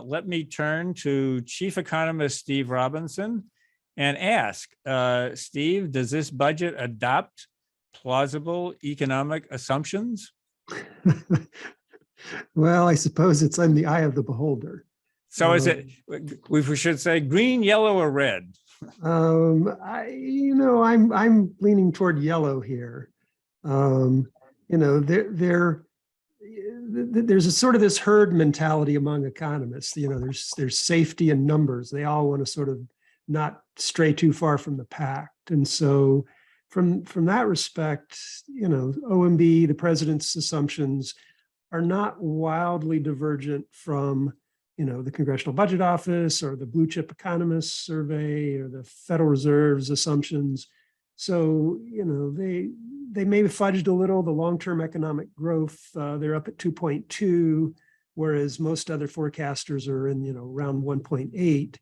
let me turn to Chief Economist Steve Robinson and ask, Steve, does this budget adopt plausible economic assumptions? Well, I suppose it's in the eye of the beholder. So is it, we should say green, yellow, or red? I'm leaning toward yellow here. There's a sort of this herd mentality among economists. There's safety in numbers. They all want to sort of not stray too far from the pack. And so from that respect, OMB, the president's assumptions are not wildly divergent from the Congressional Budget Office or the Blue Chip Economists survey or the Federal Reserve's assumptions. So, they may have fudged a little. The long-term economic growth, they're up at 2.2, whereas most other forecasters are in, around 1.8.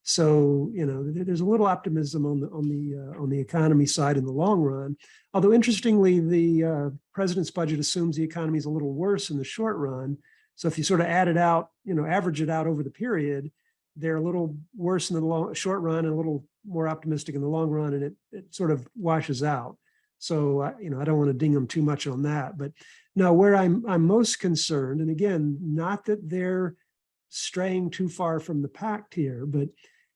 So, there's a little optimism on the economy side in the long run. Although interestingly, the president's budget assumes the economy is a little worse in the short run. So if you sort of add it out, average it out over the period, they're a little worse in the short run and a little more optimistic in the long run, and it sort of washes out. So I don't want to ding them too much on that. But no, where I'm most concerned, and again, not that they're straying too far from the pact here, but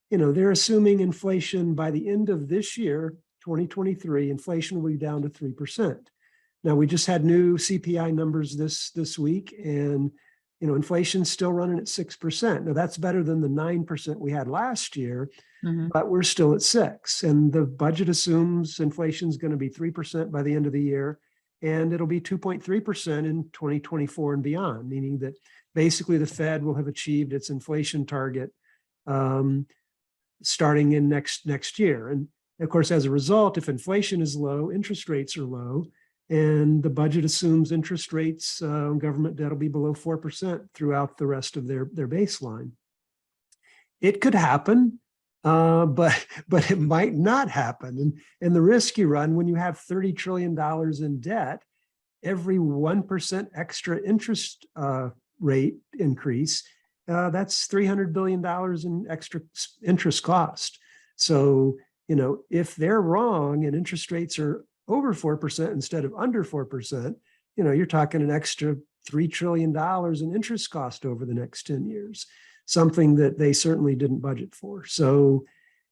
they're assuming inflation by the end of this year, 2023, inflation will be down to 3%. Now we just had new CPI numbers this week, and inflation's still running at 6%. Now that's better than the 9% we had last year, but we're still at 6%. And the budget assumes inflation's going to be 3% by the end of the year, and it'll be 2.3% in 2024 and beyond, meaning that basically the Fed will have achieved its inflation target starting in next year. And of course, as a result, if inflation is low, interest rates are low, and the budget assumes interest rates on government debt will be below 4% throughout the rest of their baseline. It could happen, but it might not happen. And the risk you run when you have $30 trillion in debt, every 1% extra interest rate increase, that's $300 billion in extra interest cost. So, if they're wrong and interest rates are over 4% instead of under 4%, you're talking an extra $3 trillion in interest cost over the next 10 years, something that they certainly didn't budget for. So,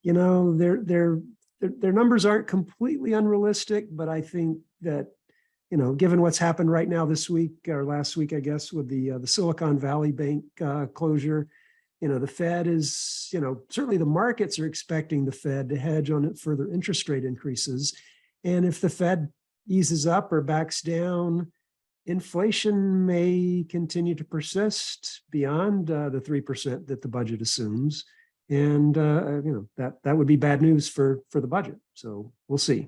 their numbers aren't completely unrealistic, but I think that, given what's happened right now this week or last week, I guess, with the Silicon Valley Bank closure, the Fed is, certainly the markets are expecting the Fed to hedge on further interest rate increases. And if the Fed eases up or backs down, inflation may continue to persist beyond the 3% that the budget assumes. And, that would be bad news for the budget. So we'll see.